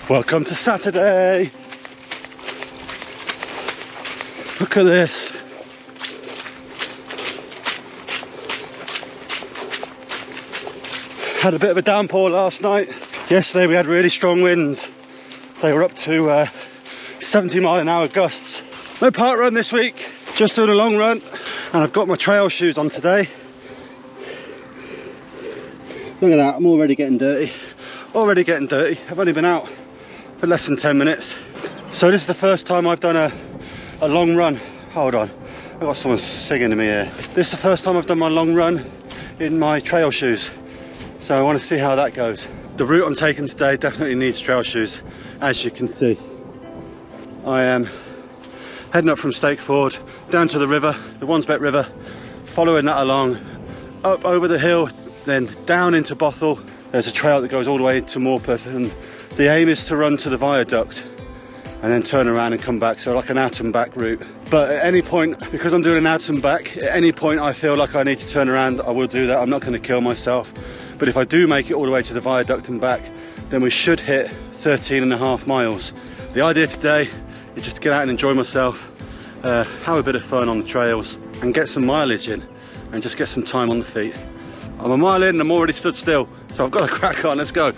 Welcome to Saturday. Look at this. Had a bit of a downpour last night. Yesterday we had really strong winds. They were up to 70-mile-an-hour gusts. No park run this week, just doing a long run. And I've got my trail shoes on today. Look at that, I'm already getting dirty. Already getting dirty. I've only been out for less than 10 minutes. So this is the first time I've done a long run. Hold on, I've got someone singing to me here. This is the first time I've done my long run in my trail shoes. So I want to see how that goes. The route I'm taking today definitely needs trail shoes, as you can see. I am heading up from Stakeford down to the river, the Wansbeck River, following that along, up over the hill, then down into Bothell. There's a trail that goes all the way to Morpeth, and the aim is to run to the viaduct and then turn around and come back, so like an out and back route. But at any point, because I'm doing an out and back, at any point I feel like I need to turn around, I will do that. I'm not going to kill myself. But if I do make it all the way to the viaduct and back, then we should hit 13.5 miles. The idea today is just to get out and enjoy myself, have a bit of fun on the trails and get some mileage in and just get some time on the feet. I'm a mile in and I'm already stood still, so I've got to crack on, let's go.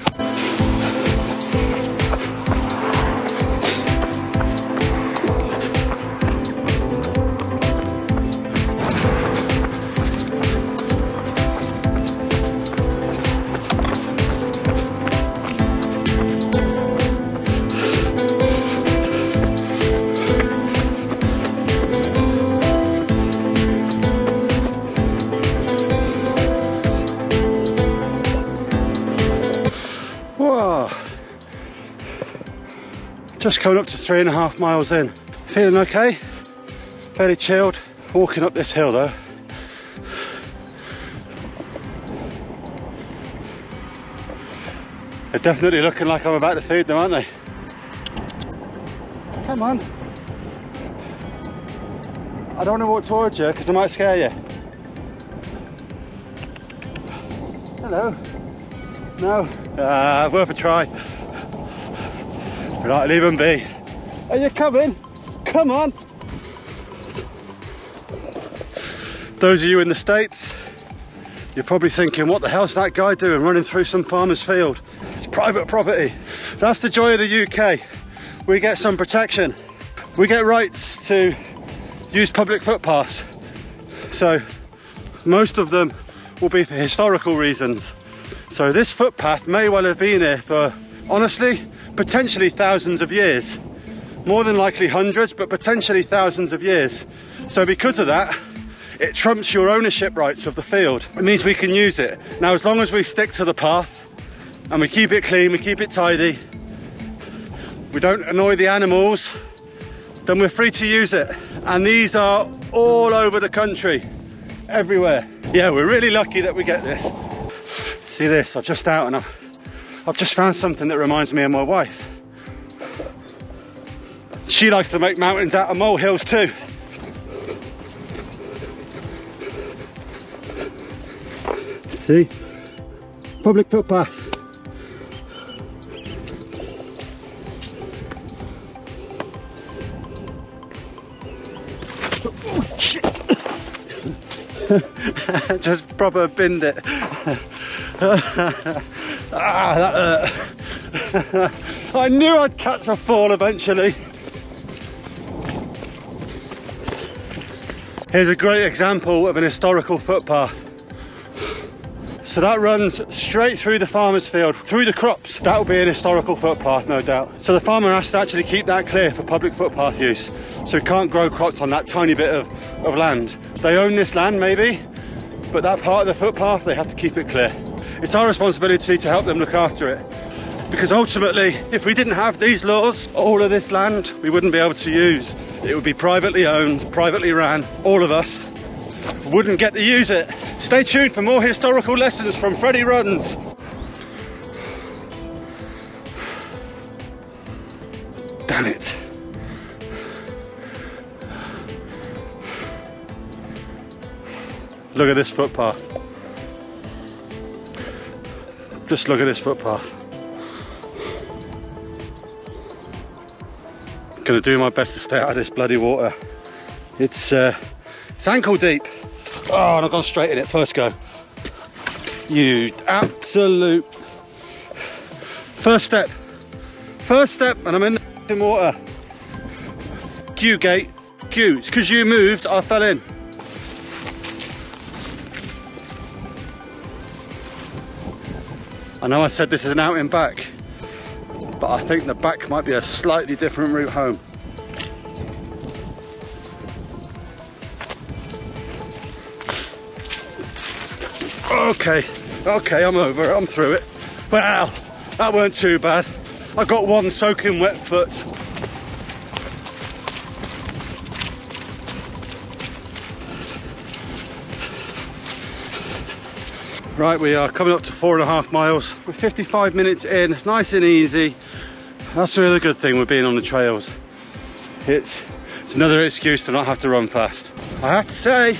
Just coming up to 3.5 miles in. Feeling okay, fairly chilled. Walking up this hill though. They're definitely looking like I'm about to feed them, aren't they? Come on. I don't want to walk towards you because I might scare you. Hello. No. Worth a try. Right, leave them be. Are you coming? Come on. Those of you in the States, you're probably thinking, what the hell's that guy doing running through some farmer's field? It's private property. That's the joy of the UK. We get some protection. We get rights to use public footpaths. So most of them will be for historical reasons. So this footpath may well have been here for, honestly, potentially thousands of years. More than likely hundreds, but potentially thousands of years. So because of that, it trumps your ownership rights of the field. It means we can use it. Now, as long as we stick to the path and we keep it clean, we keep it tidy, we don't annoy the animals, then we're free to use it. And these are all over the country, everywhere. Yeah, we're really lucky that we get this. See this, I'm just out and I've just found something that reminds me of my wife. She likes to make mountains out of molehills too. See? Public footpath. Oh shit! Just proper binned it. That hurt. I knew I'd catch a fall eventually. Here's a great example of an historical footpath. So that runs straight through the farmer's field, through the crops. That will be an historical footpath, no doubt. So the farmer has to actually keep that clear for public footpath use. So he can't grow crops on that tiny bit of land. They own this land maybe, but that part of the footpath, they have to keep it clear. It's our responsibility to help them look after it. Because ultimately, if we didn't have these laws, all of this land we wouldn't be able to use. It would be privately owned, privately ran. All of us wouldn't get to use it. Stay tuned for more historical lessons from Freddie Runs. Damn it. Look at this footpath. Just look at this footpath. Gonna do my best to stay out of this bloody water. It's ankle deep. Oh, and I've gone straight in it, first go. You absolute... First step, and I'm in the water. Q gate, Q, it's because you moved, I fell in. I know I said this is an out and back, but I think the back might be a slightly different route home. Okay, I'm over it, I'm through it. Well, that weren't too bad. I got one soaking wet foot. Right, we are coming up to 4.5 miles. We're 55 minutes in, nice and easy. That's the other good thing with being on the trails. It's another excuse to not have to run fast. I have to say,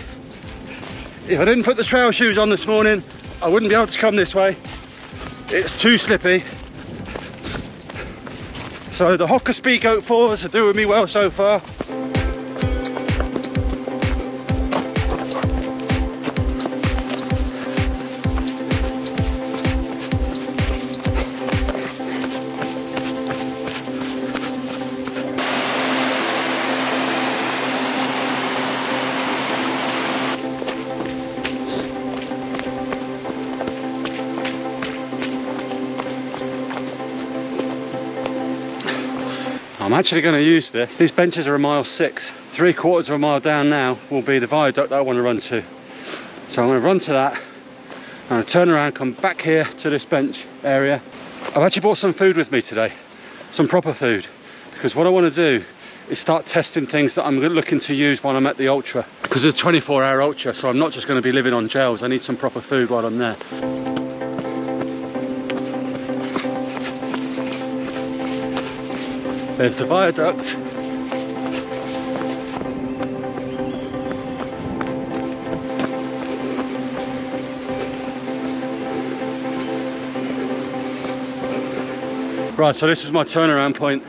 if I didn't put the trail shoes on this morning, I wouldn't be able to come this way. It's too slippy. So the Hoka Speedgoat 4s are doing me well so far. I'm actually going to use this. These benches are 1.6 miles. 3/4 of a mile down now will be the viaduct that I want to run to. So I'm going to run to that. I'm going to turn around, come back here to this bench area. I've actually brought some food with me today, some proper food, because what I want to do is start testing things that I'm looking to use while I'm at the ultra. Because it's a 24-hour ultra, so I'm not just going to be living on gels. I need some proper food while I'm there. There's the viaduct. Right, so this was my turnaround point.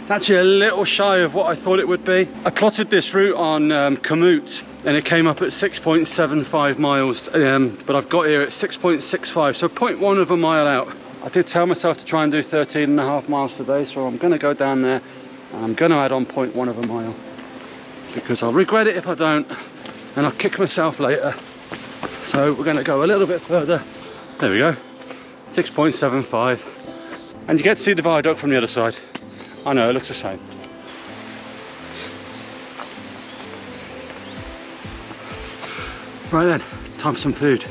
Actually a little shy of what I thought it would be. I plotted this route on Komoot and it came up at 6.75 miles, but I've got here at 6.65, so 0.1 of a mile out. I did tell myself to try and do 13.5 miles today, so I'm going to go down there and I'm going to add on 0.1 of a mile, because I'll regret it if I don't, and I'll kick myself later. So we're going to go a little bit further. There we go, 6.75, and you get to see the viaduct from the other side. I know, it looks the same. Right then, time for some food.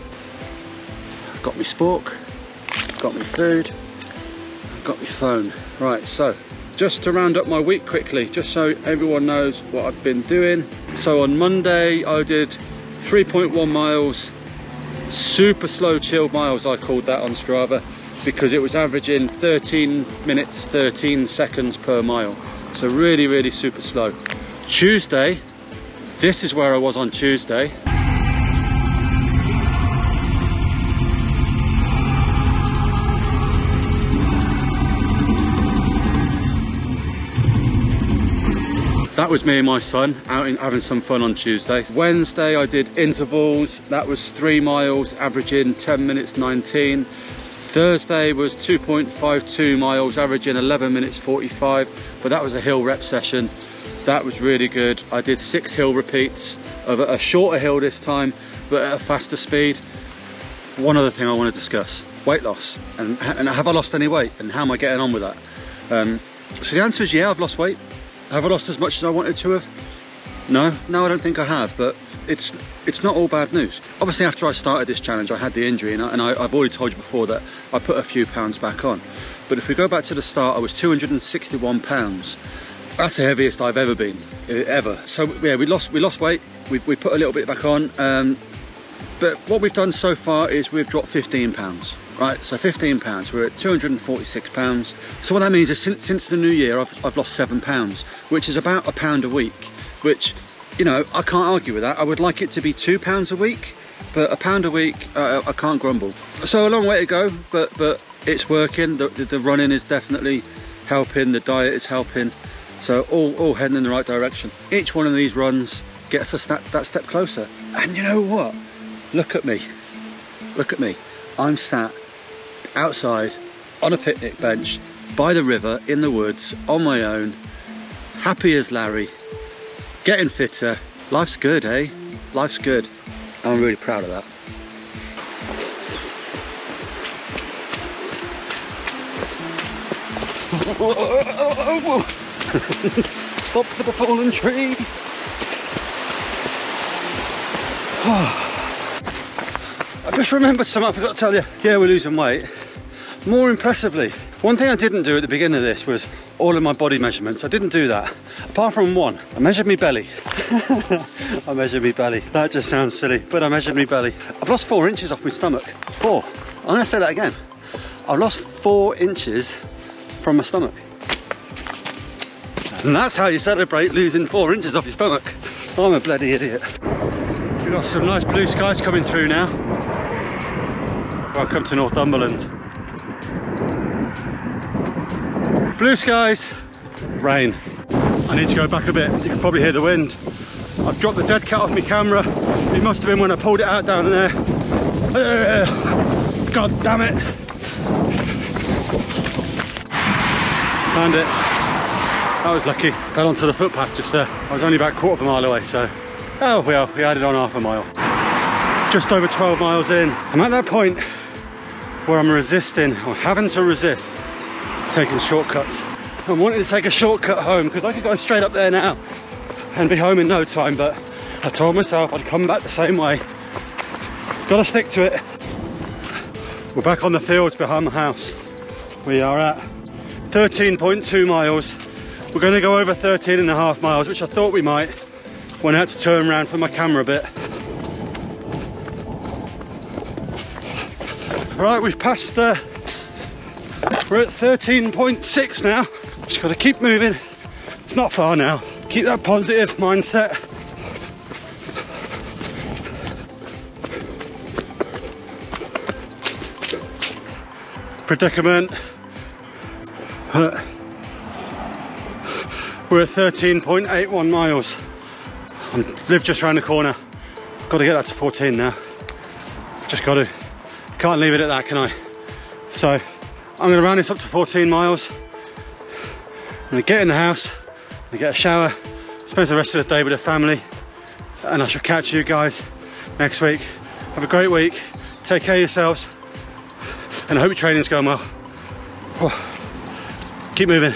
I've got my spork, got my food, got my phone. Right, so just to round up my week quickly, just so everyone knows what I've been doing. So on Monday I did 3.1 miles, super slow chilled miles I called that on Strava, because it was averaging 13 minutes 13 seconds per mile, so really super slow. Tuesday, this is where I was on Tuesday. That was me and my son out having some fun on Tuesday. Wednesday I did intervals, that was 3 miles averaging 10 minutes 19. Thursday was 2.52 miles averaging 11 minutes 45, but that was a hill rep session. That was really good. I did 6 hill repeats of a shorter hill this time, but at a faster speed. One other thing I want to discuss, weight loss, and have I lost any weight and how am I getting on with that? So the answer is yeah, I've lost weight. Have I lost as much as I wanted to have? No, I don't think I have, but it's not all bad news. Obviously after I started this challenge I had the injury, and I've already told you before that I put a few pounds back on. But if we go back to the start, I was 261 pounds. That's the heaviest I've ever been, ever. So yeah, we lost weight, we put a little bit back on, but what we've done so far is we've dropped 15 pounds. Right, so 15 pounds, we're at 246 pounds. So what that means is since the new year, I've lost 7 pounds, which is about £1 a week, which, you know, I can't argue with that. I would like it to be £2 a week, but £1 a week, I can't grumble. So a long way to go, but it's working. The running is definitely helping, the diet is helping. So all heading in the right direction. Each one of these runs gets us that step closer. And you know what? Look at me. Look at me. I'm sat outside on a picnic bench by the river in the woods on my own, happy as Larry, getting fitter. Life's good, eh? Life's good. I'm really proud of that. Stop for the fallen tree. I just remembered something I forgot to tell you. Yeah, we're losing weight. More impressively, one thing I didn't do at the beginning of this was all of my body measurements. I didn't do that. Apart from one, I measured my belly. I measured my belly. That just sounds silly, but I measured my belly. I've lost 4 inches off my stomach. 4. I'm gonna say that again. I've lost 4 inches from my stomach. And that's how you celebrate losing 4 inches off your stomach. I'm a bloody idiot. We've got some nice blue skies coming through now. Welcome to Northumberland. Blue skies, rain. I need to go back a bit. You can probably hear the wind. I've dropped the dead cat off my camera. It must have been when I pulled it out down there. God damn it. Found it. That was lucky. Fell onto the footpath just there. I was only about a quarter of a mile away, so. Oh well, we added on half a mile. Just over 12 miles in. I'm at that point where I'm resisting, or having to resist, taking shortcuts. I'm wanting to take a shortcut home because I could go straight up there now and be home in no time, but I told myself I'd come back the same way. Gotta stick to it. We're back on the fields behind my house. We are at 13.2 miles. We're going to go over 13.5 miles, which I thought we might when I had to turn around for my camera a bit. Right, we've passed we're at 13.6 now. Just got to keep moving. It's not far now. Keep that positive mindset. Predicament. We're at 13.81 miles. I live just around the corner. Got to get that to 14 now. Just got to. Can't leave it at that, can I? So I'm going to round this up to 14 miles. I'm going to get in the house, I'm going to get a shower, spend the rest of the day with the family, and I shall catch you guys next week. Have a great week. Take care of yourselves, and I hope your training's going well. Keep moving.